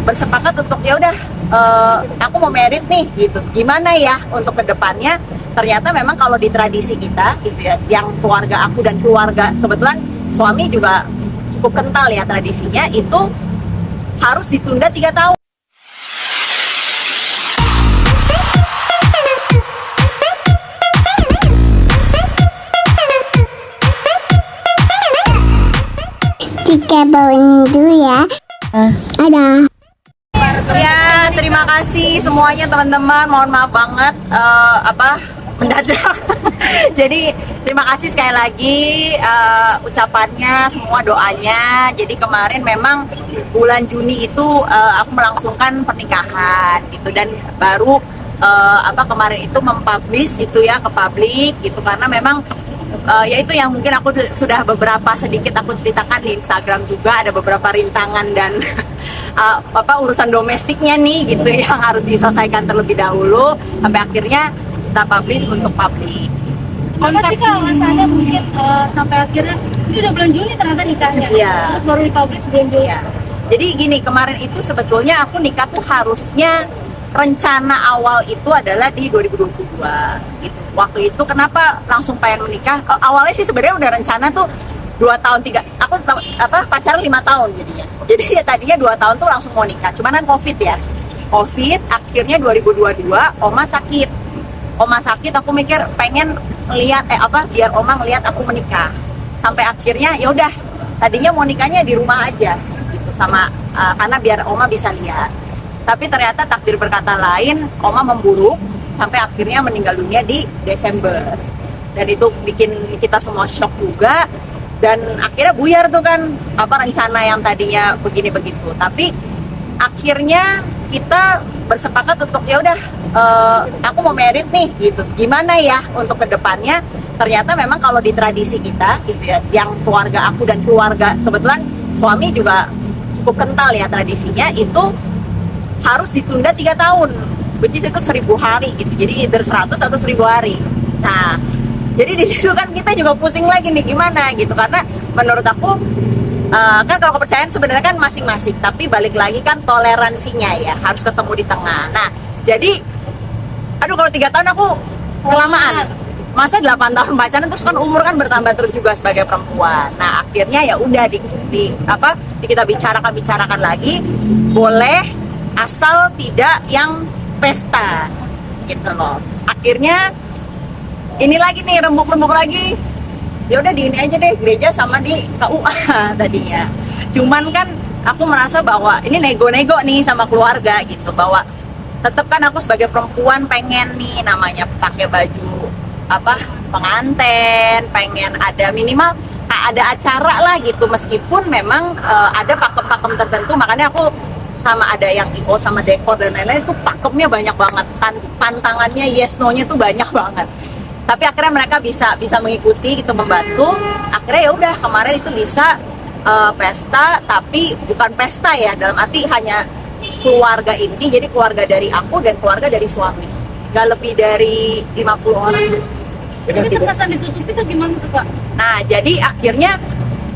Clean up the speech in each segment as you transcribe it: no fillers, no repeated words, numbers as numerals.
bersepakat untuk ya udah aku mau merit nih gitu. Gimana ya untuk kedepannya? Ternyata memang kalau di tradisi kita gitu ya, yang keluarga aku dan keluarga kebetulan suami juga cukup kental ya tradisinya itu harus ditunda 3 tahun. Tiga bawain dulu ya. Ada. Ya, terima kasih semuanya teman-teman. Mohon maaf banget mendadak. Jadi terima kasih sekali lagi ucapannya, semua doanya. Jadi kemarin memang bulan Juni itu aku melangsungkan pernikahan gitu dan baru kemarin itu mempublish itu ya ke publik gitu karena memang ya itu yang mungkin aku sudah beberapa sedikit aku ceritakan di Instagram juga ada beberapa rintangan dan urusan domestiknya nih gitu yang harus diselesaikan terlebih dahulu sampai akhirnya kita publish untuk publik. Apa sih kalau alasannya mungkin sampai akhirnya ini udah bulan Juni ternyata nikahnya? Iya. Terus baru dipublish bulan Juli. Iya. Jadi gini, kemarin itu sebetulnya aku nikah tuh harusnya rencana awal itu adalah di 2022 gitu. Waktu itu kenapa langsung pengen menikah? Awalnya sih sebenarnya udah rencana tuh 2 tahun 3 aku pacaran 5 tahun jadinya. Jadi ya tadinya 2 tahun tuh langsung mau nikah. Cuman kan Covid ya. Covid akhirnya 2022 Oma sakit. Oma sakit aku mikir pengen lihat biar Oma ngelihat aku menikah. Sampai akhirnya ya udah tadinya mau nikahnya di rumah aja gitu sama karena biar Oma bisa lihat. Tapi ternyata takdir berkata lain, Oma memburuk sampai akhirnya meninggal dunia di Desember. Dan itu bikin kita semua shock juga. Dan akhirnya buyar tuh kan rencana yang tadinya begini begitu. Tapi akhirnya kita bersepakat untuk ya udah aku mau merit nih gitu. Gimana ya untuk kedepannya? Ternyata memang kalau di tradisi kita gitu ya, yang keluarga aku dan keluarga kebetulan suami juga cukup kental ya tradisinya itu harus ditunda 3 tahun, which is itu 1000 hari gitu. Jadi either 100 atau 1000 hari. Nah, jadi di situ kan kita juga pusing lagi nih gimana gitu karena menurut aku kan kalau kepercayaan sebenarnya kan masing-masing, tapi balik lagi kan toleransinya ya harus ketemu di tengah. Nah, jadi kalau 3 tahun aku kelamaan. Masa 8 tahun pacaran terus kan umur kan bertambah terus juga sebagai perempuan. Nah, akhirnya ya udah kita bicarakan lagi boleh asal tidak yang pesta gitu loh. Akhirnya ini lagi nih rembuk-rembuk lagi. Ya udah di ini aja deh gereja sama di KUA tadinya. Cuman kan aku merasa bahwa ini nego-nego nih sama keluarga gitu bahwa tetap kan aku sebagai perempuan pengen nih namanya pakai baju pengantin, pengen ada minimal ada acara lah gitu meskipun memang ada pakem-pakem tertentu makanya aku sama ada yang IO sama dekor dan lain-lain itu pakemnya banyak banget pantangannya yes no-nya tuh banyak banget tapi akhirnya mereka bisa mengikuti gitu membantu akhirnya ya udah kemarin itu bisa pesta tapi bukan pesta ya dalam arti hanya keluarga inti jadi keluarga dari aku dan keluarga dari suami nggak lebih dari 50 orang. Tapi terkesan ditutupi tuh gimana tuh Pak? Nah jadi akhirnya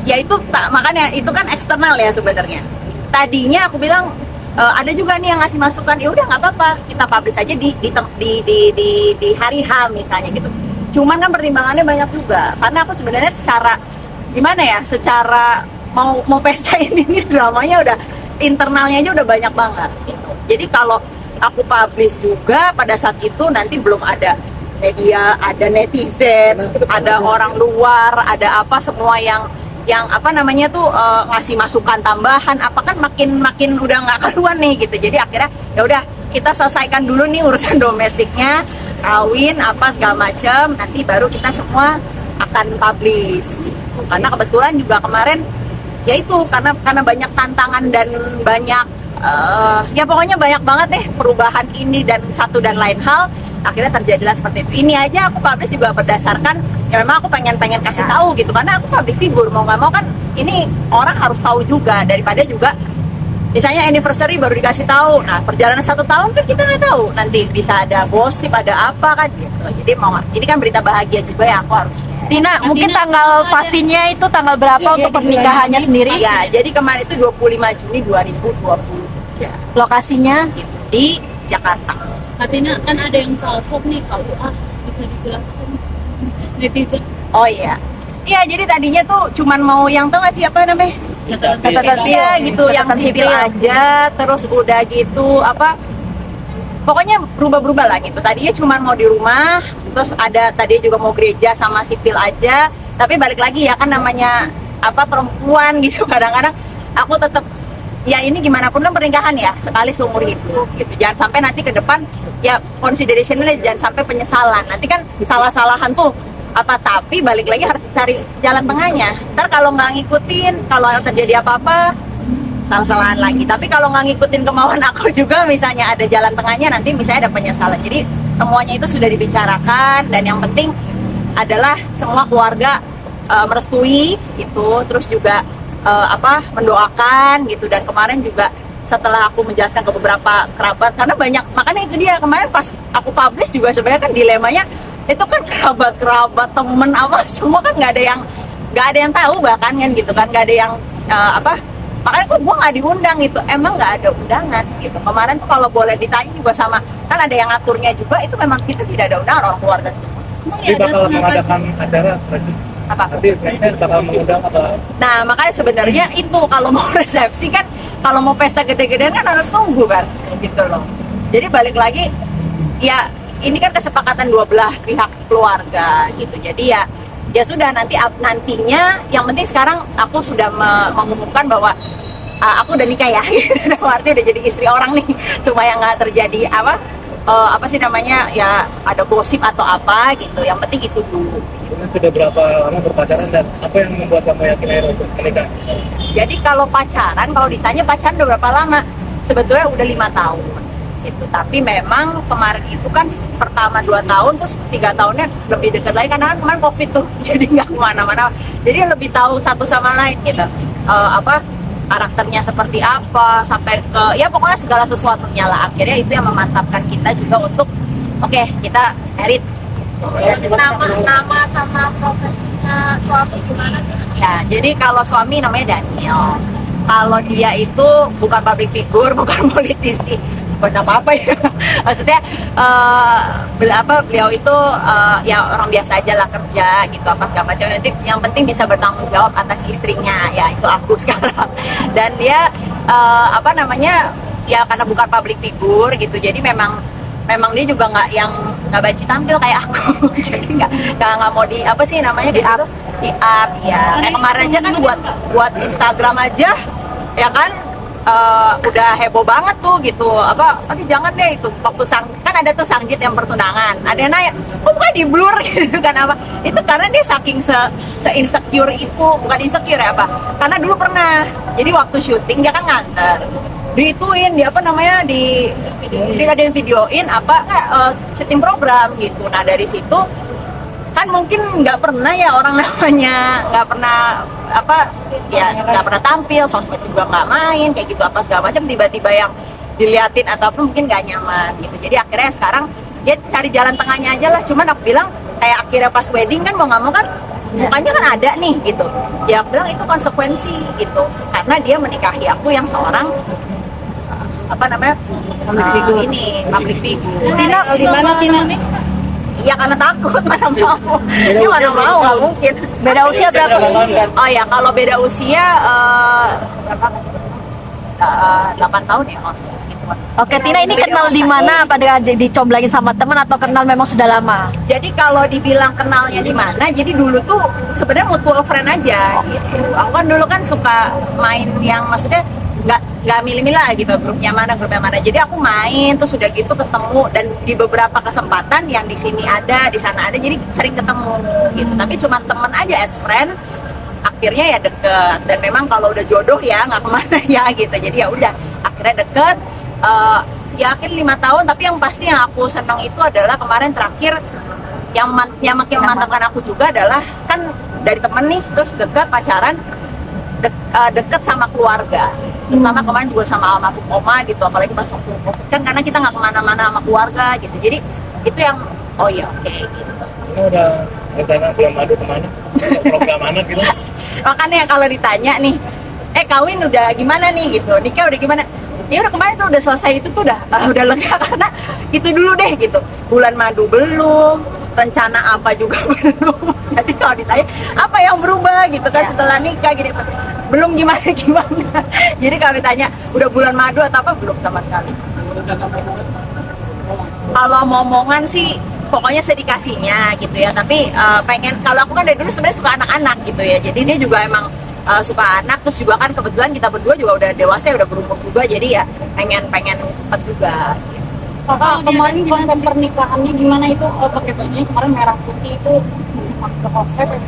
ya itu makanya itu kan eksternal ya sebenarnya. Tadinya aku bilang ada juga nih yang ngasih masukan ya udah nggak apa-apa kita publish aja di hari H misalnya gitu. Cuman kan pertimbangannya banyak juga karena aku sebenarnya secara mau pesta ini dramanya udah internalnya aja udah banyak banget gitu. Jadi kalau aku publish juga pada saat itu nanti belum ada media, ada netizen, ada orang luar, ada semua yang ngasih masukan tambahan kan makin udah nggak karuan nih gitu. Jadi akhirnya ya udah kita selesaikan dulu nih urusan domestiknya, kawin segala macam, nanti baru kita semua akan publish gitu. Karena kebetulan juga kemarin ya itu karena banyak tantangan dan banyak ya pokoknya banyak banget deh perubahan ini dan satu dan lain hal akhirnya terjadilah seperti itu. Ini aja aku publish juga berdasarkan ya memang aku pengen kasih tahu gitu karena aku public figure mau nggak mau kan ini orang harus tahu juga daripada juga misalnya anniversary baru dikasih tahu. Nah perjalanan 1 tahun kan kita nggak tahu nanti bisa ada gosip ada apa kan gitu. Jadi ini kan berita bahagia juga ya aku harus. Tina, mungkin tanggal pastinya itu tanggal berapa untuk pernikahannya sendiri? Ya, jadi kemarin itu 25 Juni 2020. Ya, Lokasinya? di Jakarta. Katanya kan ada yang salsop nih, KUA. Bisa dijelaskan netizen. Oh iya. Iya, jadi tadinya tuh cuman mau yang tau gak sih apa namanya? Catatan Iya gitu, yang sipil aja, terus udah gitu apa? Pokoknya berubah-berubah lah gitu. Tadinya cuman mau di rumah, terus ada tadinya juga mau gereja sama sipil aja. Tapi balik lagi ya kan namanya apa perempuan gitu, kadang-kadang aku tetap ya ini gimana pun kan pernikahan ya sekali seumur hidup gitu. Jangan sampai nanti ke depan ya considerationnya jangan sampai penyesalan. Nanti kan salah-salahan tuh apa, tapi balik lagi harus cari jalan tengahnya. Ntar kalau nggak ngikutin, kalau terjadi apa-apa salah-salahan lagi. Tapi kalau nggak ngikutin kemauan aku juga, misalnya ada jalan tengahnya, nanti misalnya ada penyesalan. Jadi semuanya itu sudah dibicarakan, dan yang penting adalah semua keluarga merestui gitu, terus juga mendoakan gitu. Dan kemarin juga setelah aku menjelaskan ke beberapa kerabat, karena banyak, makanya itu dia kemarin pas aku publish juga sebenarnya kan dilemanya itu kan kerabat temen apa semua kan nggak ada yang tahu bahkan kan gitu kan, nggak ada yang makanya kok gue nggak diundang gitu, emang nggak ada undangan gitu. Kemarin tuh kalau boleh ditanya juga sama, kan ada yang ngaturnya juga, itu memang kita tidak ada undangan orang keluarga semua. Jadi bakal mengadakan acara nggak sih? Apa? Nanti saya bakal mengundang apa? Nah makanya sebenarnya itu kalau mau resepsi kan, kalau mau pesta gede-gedean kan harus nunggu kan gitu loh. Jadi balik lagi ya ini kan kesepakatan dua belah pihak keluarga gitu. Jadi ya sudah, nantinya yang penting sekarang aku sudah mengumumkan bahwa aku udah nikah ya gitu. Artinya udah jadi istri orang nih, supaya nggak terjadi apa sih namanya ya ada gosip atau apa gitu. Yang penting itu dulu. Ini sudah berapa lama berpacaran dan apa yang membuat kamu yakin akhirnya untuk menikah? Jadi kalau pacaran, kalau ditanya pacaran udah berapa lama, sebetulnya udah 5 tahun gitu. Tapi memang kemarin itu kan pertama 2 tahun, terus 3 tahunnya lebih dekat lagi karena kan kemarin COVID tuh, jadi nggak kemana-mana. Jadi lebih tahu satu sama lain gitu, karakternya seperti apa, sampai ke ya pokoknya segala sesuatunya lah. Akhirnya itu yang memantapkan kita juga untuk oke, kita married. Nama sama profesinya suami gimana tuh? Ya, jadi kalau suami namanya Daniel. Kalau dia itu bukan public figure, bukan politisi, bukan apa-apa ya. Maksudnya beliau itu ya orang biasa aja lah, kerja gitu apa segala macam. Yang penting bisa bertanggung jawab atas istrinya, ya itu aku sekarang. Dan dia ya karena bukan public figure gitu, jadi memang dia juga nggak banci tampil kayak aku. Jadi nggak mau di apa sih namanya di up ya. Kayak kemarin aja kan buat Instagram aja ya kan, udah heboh banget tuh gitu. Nanti jangan deh itu waktu kan ada tuh Sangjit yang pertunangan, ada yang nanya kok bukan di blur gitu kan, itu karena dia saking se insecure itu, bukan insecure ya karena dulu pernah, jadi waktu syuting dia kan nganter diituin di ada yang videoin syuting program gitu. Nah dari situ kan mungkin nggak pernah ya orang namanya nggak pernah tampil, sosmed juga nggak main kayak gitu apa segala macam, tiba-tiba yang diliatin ataupun mungkin nggak nyaman gitu. Jadi akhirnya sekarang dia cari jalan tengahnya aja lah. Cuman aku bilang kayak akhirnya pas wedding kan mau nggak mau kan mukanya kan ada nih gitu ya, aku bilang itu konsekuensi gitu, karena dia menikahi aku yang seorang public figure. Tina, di mana Tina? Iya karena takut, mana mau. Ini mana mau, nggak mungkin. Beda usia berapa? Oh ya, kalau beda usia berapa? 8 tahun ya. Oke, Tina ini kenal di mana? Apa dicomblangin sama teman atau kenal memang sudah lama? Jadi kalau dibilang kenalnya di mana, jadi dulu tuh sebenarnya mutual friend aja gitu. Aku kan dulu kan suka main yang maksudnya nggak milih-milih lah gitu, grupnya mana. Jadi aku main terus sudah gitu ketemu, dan di beberapa kesempatan yang di sini ada, di sana ada, jadi sering ketemu gitu. Tapi cuma temen aja, as friend. Akhirnya ya deket, dan memang kalau udah jodoh ya nggak kemana ya gitu. Jadi ya udah akhirnya deket. Ya akhirnya 5 tahun. Tapi yang pasti yang aku senang itu adalah kemarin terakhir yang makin memantapkan aku juga adalah kan dari temen nih, terus deket pacaran, deket sama keluarga, terutama kemarin juga sama almarhum oma gitu, apalagi pas waktu COVID kan, karena kita nggak kemana-mana sama keluarga gitu. Jadi itu yang oke gitu. Ini udah rencana bulan madu kemana? Program anak gitu? Makanya kalau ditanya nih, kawin udah gimana nih gitu, nikah udah gimana, ya udah kemarin tuh udah selesai itu tuh udah lega karena itu dulu deh gitu. Bulan madu belum, rencana apa juga belum. Jadi kalau ditanya apa yang berubah gitu kan setelah nikah gini, belum gimana. Jadi kalau ditanya udah bulan madu atau apa, belum sama sekali. Kalau momongan sih pokoknya sedikasinya gitu ya, tapi pengen, kalau aku kan dari dulu sebenarnya suka anak-anak gitu ya, jadi dia juga emang suka anak, terus juga kan kebetulan kita berdua juga udah dewasa, udah berumur juga, jadi ya pengen cepet juga gitu. Kakak kemarin konsep pernikahannya gimana itu? Pakai bajunya kemarin merah putih itu pakai konsep ya?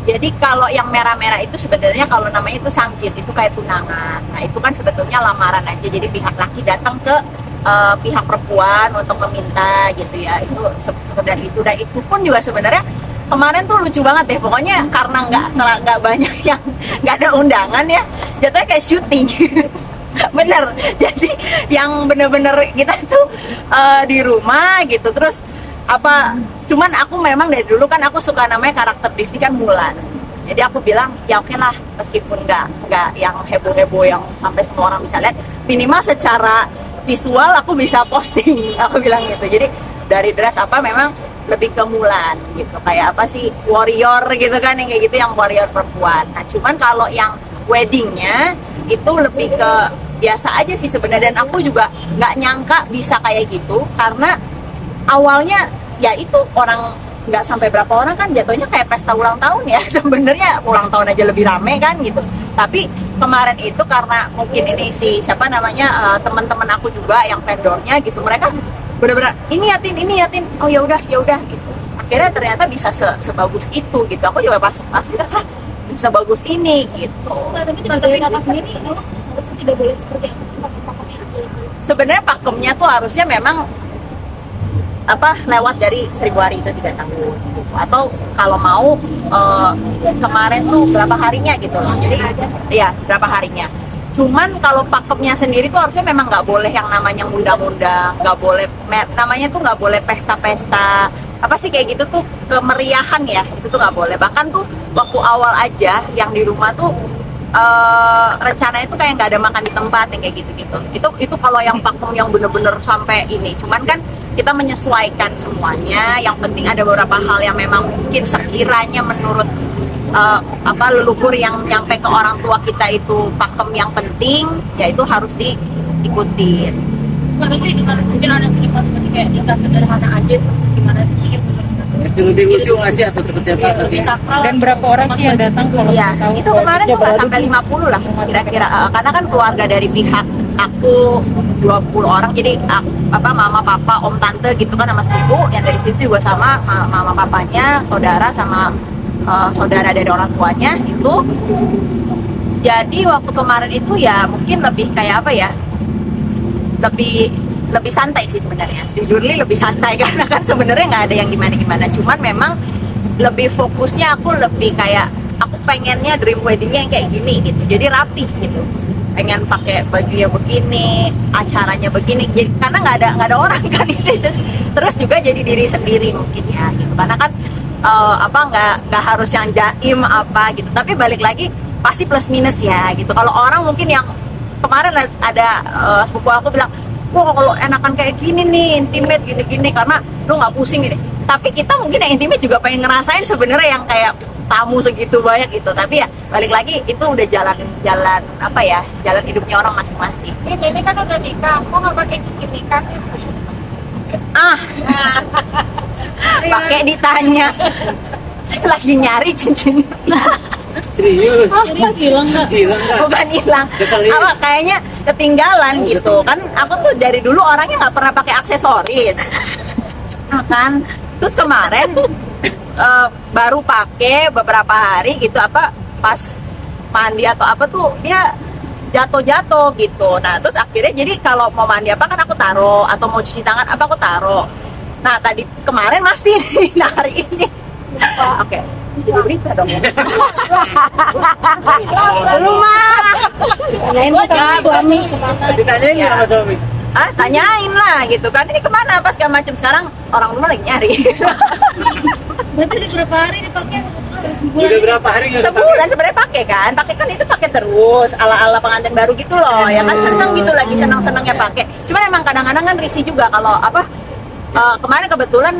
Jadi kalau yang merah-merah itu sebenarnya kalau namanya itu sangkit, itu kayak tunangan. Nah itu kan sebetulnya lamaran aja, jadi pihak laki datang ke pihak perempuan untuk meminta gitu ya, itu sekedar itu. Dan itu pun juga sebenarnya kemarin tuh lucu banget deh, pokoknya karena nggak banyak yang nggak ada undangan ya, jatuhnya kayak syuting. Bener, jadi yang bener-bener kita tuh di rumah gitu, terus apa, cuman aku memang dari dulu kan aku suka namanya karakteristik kan Mulan, jadi aku bilang ya oke lah, meskipun nggak yang heboh-heboh yang sampai semua orang bisa lihat, minimal secara visual aku bisa posting. Aku bilang gitu, jadi dari dress apa memang lebih ke Mulan gitu, kayak apa sih, warrior gitu kan, yang kayak gitu, yang warrior perempuan. Nah cuman kalau yang weddingnya itu lebih ke biasa aja sih sebenarnya, dan aku juga nggak nyangka bisa kayak gitu, karena awalnya ya itu orang nggak sampai berapa orang kan, jatuhnya kayak pesta ulang tahun ya. Sebenarnya ulang tahun aja lebih rame kan gitu, tapi kemarin itu karena mungkin ini si siapa namanya teman-teman aku juga yang vendornya gitu, mereka benar-benar ini yatin, oh ya udah gitu, akhirnya ternyata bisa sebagus itu gitu. Aku juga pas itu bisa bagus ini gitu. Tapi dari kakak sendiri emang tidak boleh seperti apa sih pakemnya? Sebenarnya pakemnya tuh harusnya memang apa, lewat dari 1000 hari itu 3 tahun gitu. Atau kalau mau kemarin tuh berapa harinya gitu loh, jadi ya berapa harinya. Cuman kalau pakemnya sendiri tuh harusnya memang nggak boleh yang namanya undang-undang, nggak boleh namanya tuh nggak boleh pesta-pesta apa sih kayak gitu tuh, kemeriahan ya, itu tuh nggak boleh. Bahkan tuh waktu awal aja yang di rumah tuh rencananya tuh kayak nggak ada makan di tempat yang kayak gitu-gitu. Itu kalau yang pakem yang bener-bener sampai ini, cuman kan kita menyesuaikan semuanya. Yang penting ada beberapa hal yang memang mungkin sekiranya menurut leluhur yang nyampe ke orang tua kita itu pakem yang penting, ya itu harus diikutin. Mungkin ada penyebab kayak nikah sederhana aja, gimana sih? Lebih khusyuk nggak sih atau seperti apa? Dan berapa orang sih yang datang kalau Iya, itu kemarin tuh nggak sampai 50 lah kira-kira, karena kan keluarga dari pihak aku 20 orang, jadi mama, papa, om, tante gitu kan, sama sepupu, yang dari situ juga sama mama, papanya, saudara sama saudara dari orang tuanya itu. Jadi waktu kemarin itu ya mungkin lebih kayak apa ya, lebih santai sih sebenarnya, jujur lebih santai karena kan sebenarnya nggak ada yang gimana-gimana, cuman memang lebih fokusnya aku lebih kayak aku pengennya dream weddingnya yang kayak gini gitu, jadi rapih gitu, pengen pakai bajunya begini, acaranya begini, jadi karena nggak ada orang kan itu, terus juga jadi diri sendiri mungkin ya gitu, karena kan nggak harus yang jaim apa gitu, tapi balik lagi pasti plus minus ya gitu. Kalau orang mungkin yang kemarin ada sepupu aku bilang, wah kalau enakan kayak gini nih, intimate gini-gini karena lu nggak pusing gini. Tapi kita mungkin yang intimate juga pengen ngerasain sebenarnya yang kayak tamu segitu banyak gitu. Tapi ya balik lagi itu udah jalan apa ya, jalan hidupnya orang masing-masing. Ini kan udah nikah, kok nggak pakai cincin nikah? Pakai ditanya, saya lagi nyari cincin. Serius? Hilang nggak? Bukan hilang, apa kayaknya ketinggalan gitu kan. Aku tuh dari dulu orangnya nggak pernah pakai aksesoris, kan. Terus kemarin baru pakai beberapa hari gitu, pas mandi atau apa tuh dia jatuh gitu. Nah terus akhirnya jadi kalau mau mandi apa kan aku taruh, atau mau cuci tangan apa aku taruh. Nah tadi kemarin masih nah hari ini oke. Jadi berita dong ya. Lu mah. Tanyain ke suami. Ditanyain nggak sama suami? tanyain lah gitu kan, ini kemana apa segala macam. Sekarang orang rumah lagi nyari. Berarti udah berapa hari dipakai? Udah berapa hari nggak dipakai? Sebulan sebenarnya pakai kan itu pakai terus ala pengantin baru gitu loh, ya kan seneng gitu, lagi seneng-senengnya pakai. Cuman emang kadang-kadang kan risih juga kalau kemarin kebetulan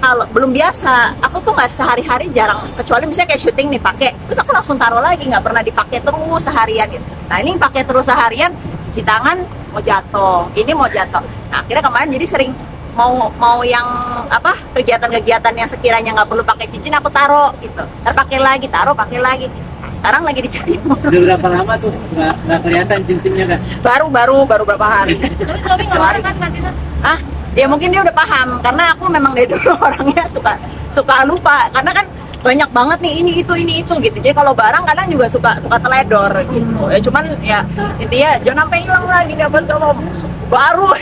kalau belum biasa, aku tuh nggak sehari-hari, jarang, kecuali misalnya kayak syuting nih pakai, terus aku langsung taruh lagi, nggak pernah dipakai terus seharian gitu. Nah ini pakai terus seharian, cuci tangan mau jatuh, ini mau jatuh. Nah, akhirnya kemarin jadi sering mau yang kegiatan-kegiatan yang sekiranya nggak perlu pakai cincin aku taruh gitu, terpakai lagi, taruh pakai lagi. Sekarang lagi dicari. Udah berapa lama tuh nggak kelihatan cincinnya kan? Baru berapa hari. Tapi suami nggak marah kan saat itu? Ya mungkin dia udah paham, karena aku memang dari dulu orangnya suka lupa, karena kan banyak banget nih ini itu gitu. Jadi kalau barang kadang juga suka teledor gitu. Ya cuman ya intinya jangan sampai hilang lagi, dapat kalau baru.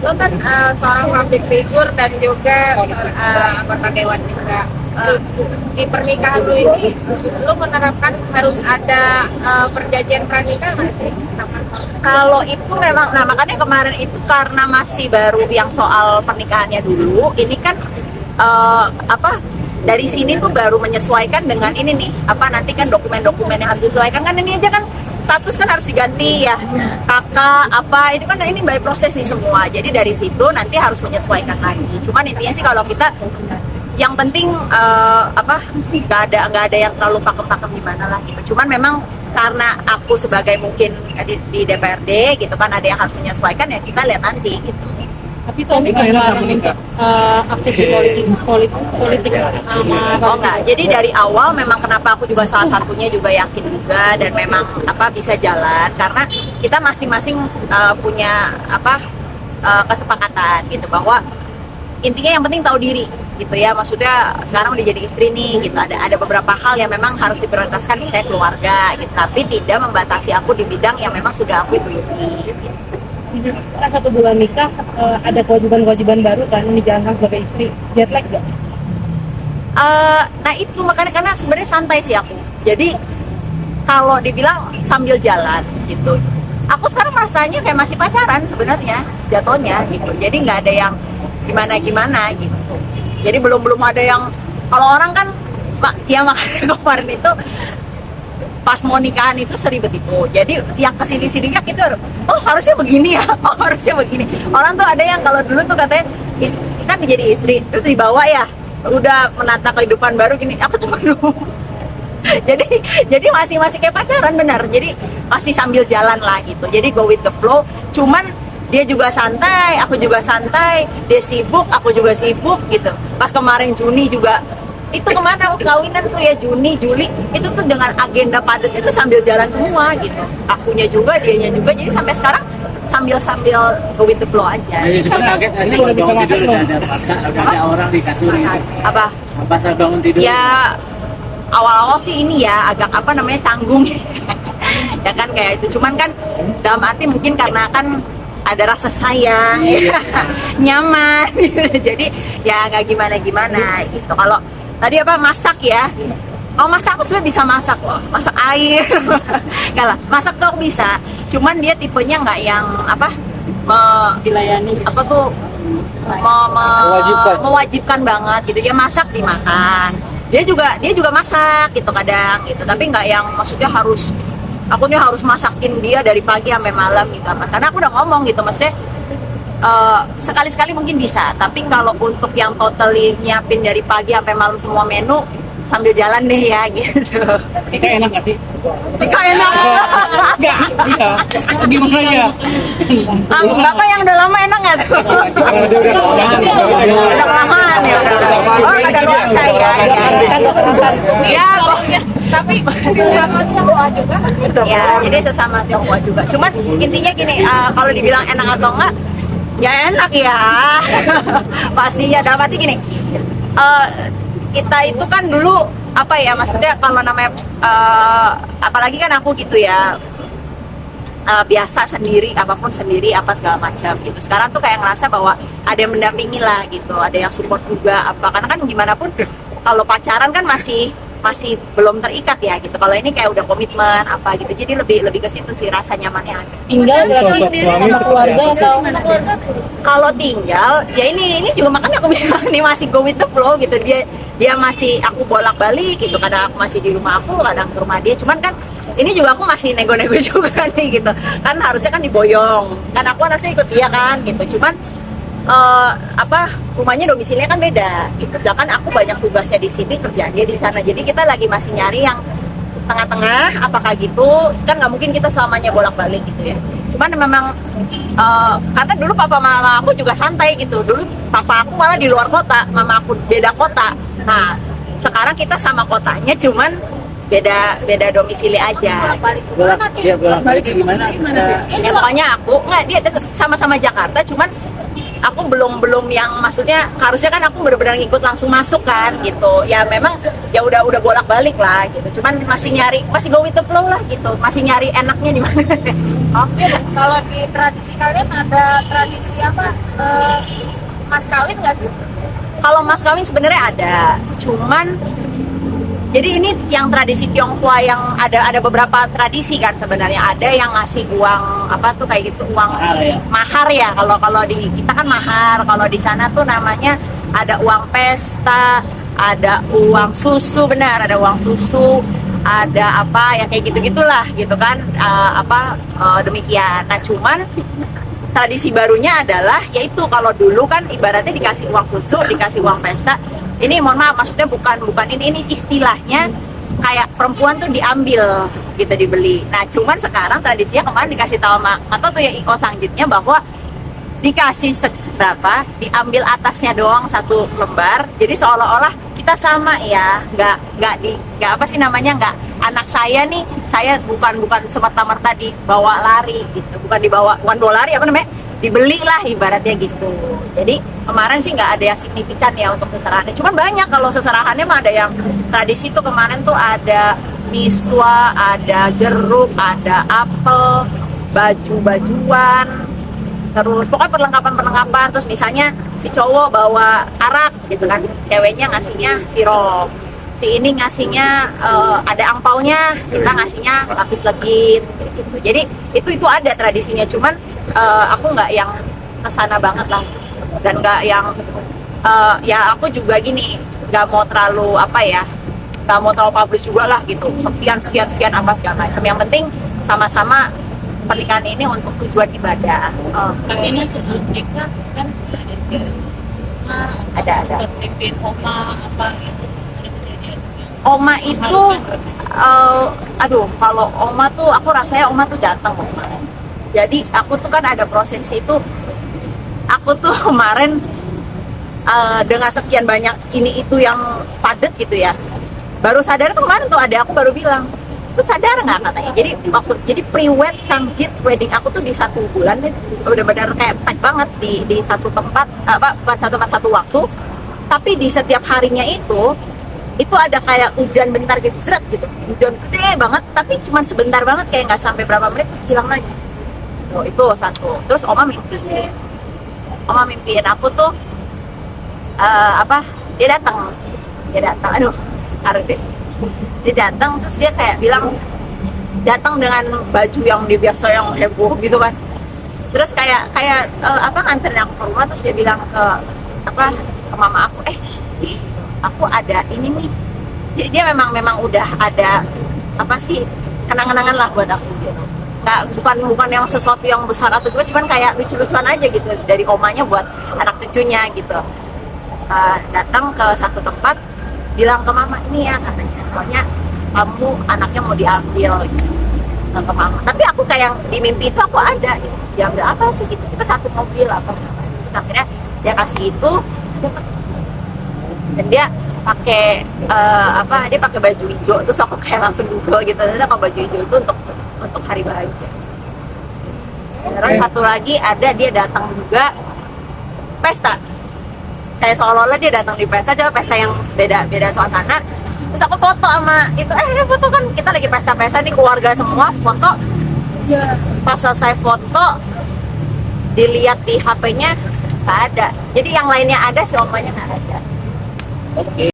Lo kan seorang public figure dan juga anggota dewan juga. Di pernikahan lo ini, lo menerapkan harus ada perjanjian pranikah nggak sih? Kalau itu memang, nah makanya kemarin itu karena masih baru yang soal pernikahannya dulu, ini kan dari sini tuh baru menyesuaikan dengan ini nih, nanti kan dokumen-dokumen yang harus disesuaikan kan, ini aja kan status kan harus diganti ya, kakak itu kan ini by proses nih semua. Jadi dari situ nanti harus menyesuaikan lagi. Cuman intinya sih kalau kita yang penting nggak ada yang terlalu pakem-pakem gimana lah gitu. Cuman memang karena aku sebagai mungkin di DPRD gitu kan, ada yang harus menyesuaikan, ya kita lihat nanti gitu. Tapi suami aktif di politik sama. Oh enggak, jadi dari awal memang kenapa aku juga salah satunya juga yakin juga dan memang bisa jalan, karena kita masing-masing punya kesepakatan gitu, bahwa intinya yang penting tahu diri gitu ya. Maksudnya sekarang udah jadi istri nih gitu, ada beberapa hal yang memang harus diprioritaskan, saya keluarga gitu, tapi tidak membatasi aku di bidang yang memang sudah aku ikuti gitu. Kan 1 bulan nikah, ada kewajiban-kewajiban baru kan yang dijalankan sebagai istri. Jet lag gak? Nah itu makanya, karena sebenarnya santai sih aku. Jadi kalau dibilang sambil jalan gitu, aku sekarang rasanya kayak masih pacaran sebenarnya jatuhnya gitu. Jadi nggak ada yang gimana gitu. Jadi belum ada yang, kalau orang kan ya makanya kemarin itu pas mau nikahan itu seribet itu. Jadi yang kesini-sininya gitu, harusnya begini ya, harusnya begini. Orang tuh ada yang kalau dulu tuh katanya kan jadi istri terus dibawa ya, udah menata kehidupan baru gini. Aku tuh belum. jadi masih kayak pacaran benar. Jadi masih sambil jalan lah gitu. Jadi go with the flow. Cuman dia juga santai, aku juga santai. Dia sibuk, aku juga sibuk gitu. Pas kemarin Juni juga, itu kemana kawinan tuh ya, Juni, Juli, itu tuh dengan agenda padat itu sambil jalan semua gitu. Akunya juga, dianya juga, jadi sampai sekarang sambil go with the flow aja. Jadi juga kaget nggak sih kalau bangun tidur udah ada orang di kasur gitu? Pas bangun tidur? Ya awal-awal sih ini ya agak canggung. Ya kan kayak itu. Cuman kan dalam arti mungkin karena kan ada rasa sayang, nyaman gitu. Jadi ya nggak gimana gitu. Kalau tadi masak ya, masak aku sebenarnya bisa masak loh, masak air. Enggak lah, masak tuh aku bisa, cuman dia tipenya nggak yang Dilayani mewajibkan banget gitu ya, masak dimakan. Dia juga masak gitu kadang gitu, tapi nggak yang maksudnya harus masakin dia dari pagi sampai malam gitu. Karena aku udah ngomong gitu, maksudnya sekali-sekali mungkin bisa, tapi kalau untuk yang totally nyiapin dari pagi sampai malam semua menu, sambil jalan deh ya gitu. Nikah enak gak sih? Nikah enak? Enggak, iya. Gimana ya? Bapak yang udah lama enak nggak tuh? Udah kelamaan ya? Ada luar saya ya. Tapi sesama Tionghoa juga. Ya, jadi sesama Tionghoa juga. Cuman intinya gini, kalau dibilang enak atau enggak, ya enak ya. Pastinya. Dalam arti gini, kita itu kan dulu maksudnya kalau namanya apalagi kan aku gitu ya, biasa sendiri, apapun sendiri, segala macam gitu. Sekarang tuh kayak ngerasa bahwa ada yang mendampingi lah gitu, ada yang support juga karena kan gimana pun kalau pacaran kan masih masih belum terikat ya gitu. Kalau ini kayak udah komitmen apa gitu, jadi lebih ke situ sih rasa nyamannya aja. Tinggal berarti Sendiri sama sama keluarga atau Anak keluarga tuh. Kalau tinggal ya ini juga makanya aku bilang ini masih go with the flow gitu. Dia masih aku bolak-balik gitu, kadang aku masih di rumah aku, kadang ke rumah dia. Cuman kan ini juga aku masih nego-nego juga nih gitu kan, harusnya kan diboyong kan, aku harusnya ikut dia kan gitu. Cuman rumahnya domisilinya kan beda gitu, sedangkan aku banyak tugasnya di sini, kerjaannya di sana, jadi kita lagi masih nyari yang tengah-tengah apakah gitu kan, nggak mungkin kita selamanya bolak-balik gitu ya. Cuman memang karena dulu papa mama aku juga santai gitu, dulu papa aku malah di luar kota, mama aku beda kota. Nah sekarang kita sama kotanya, cuman beda domisili aja. Bolak-balik gimana? Ya pokoknya aku nggak, dia tetap sama-sama Jakarta, cuman aku belum yang maksudnya harusnya kan aku benar-benar ngikut langsung masuk kan gitu. Ya memang ya udah bolak-balik lah gitu. Cuman masih go with the flow lah gitu. Masih nyari enaknya di mana. Oke, kalau di tradisi kalian ada tradisi apa? Mas kawin nggak sih? Kalau mas kawin sebenarnya ada. Cuman jadi ini yang tradisi Tionghoa yang ada beberapa tradisi kan sebenarnya. Ada yang ngasih uang apa tuh kayak gitu, uang mahar ya. Kalau di kita kan mahar, kalau di sana tuh namanya ada uang pesta, ada uang susu, benar ada uang susu, ada apa ya kayak gitu-gitulah gitu kan, demikian. Nah cuman tradisi barunya adalah yaitu kalau dulu kan ibaratnya dikasih uang susu, dikasih uang pesta. Ini mohon maaf, maksudnya bukan ini istilahnya kayak perempuan tuh diambil gitu, dibeli. Nah cuman sekarang tradisinya kemarin dikasih tahu sama atau tuh ya Iko Sanggitnya bahwa dikasih berapa, diambil atasnya doang 1 lembar, jadi seolah-olah kita sama ya, nggak apa sih namanya, nggak anak saya nih, saya bukan semerta-merta dibawa lari gitu, bukan dibawa $1 apa namanya, dibeli lah ibaratnya gitu. Jadi kemarin sih nggak ada yang signifikan ya untuk seserahannya, cuman banyak kalau seserahannya mah ada yang tradisi tuh kemarin tuh ada miswa, ada jeruk, ada apel, baju-bajuan, terus pokoknya perlengkapan, terus misalnya si cowok bawa arak gitu kan, ceweknya ngasihnya sirup, si ini ngasihnya ada angpaunya, kita ngasihnya lapis legit gitu. Jadi itu ada tradisinya, cuman aku nggak yang kesana banget lah, dan nggak yang ya aku juga gini, nggak mau terlalu nggak mau terlalu publish juga lah gitu, sekian apa segala macam. Yang penting sama-sama pernikahan ini untuk tujuan ibadah. ini sebelum nikah kan Ada. pimpin oma apa gitu, ada kejadian Oma itu kalau Oma tuh aku rasanya Oma tuh datang. Jadi aku tuh kan ada proses itu, aku tuh kemarin dengan sekian banyak ini itu yang padat gitu ya, baru sadar tuh kemarin tuh ada aku baru bilang, lu sadar nggak katanya, jadi pre-wed Sangjit wedding aku tuh di 1 bulan udah benar kayak pack banget di satu tempat, satu waktu, tapi di setiap harinya itu ada kayak hujan bentar gitu, seret gitu, hujan gede banget, tapi cuma sebentar banget, kayak nggak sampai berapa menit terus hilang lagi. Oh, itu satu. Terus Oma mimpiin aku tuh dia datang, dia datang terus dia kayak bilang, datang dengan baju yang dia biasa yang heboh gitu kan, terus kayak nganterin aku ke rumah, terus dia bilang ke mama aku, aku ada ini nih. Jadi dia memang udah ada kenang-kenangan lah buat aku gitu. Nggak, bukan yang sesuatu yang besar atau juga, cuman kayak lucu-lucuan aja gitu dari omanya buat anak cucunya gitu. Datang ke satu tempat, bilang ke mama, ini ya katanya, soalnya kamu anaknya mau diambil gitu, ke mama. Tapi aku kayak di mimpi itu aku ada gitu. Diambil apa sih gitu, kita satu mobil apa segala. Terus akhirnya dia kasih itu, dan dia pakai dia pakai baju hijau, terus aku kayak langsung Google gitu, dia pakai baju hijau itu untuk hari bahagia. Terus satu lagi ada dia datang juga pesta, kayak seolah-olah dia datang di pesta, coba pesta yang beda suasana. Terus aku foto sama itu, foto kan kita lagi pesta-pesta nih keluarga semua, foto. Pas selesai foto, dilihat di HP-nya nggak ada. Jadi yang lainnya ada, si omanya nggak ada. Oke.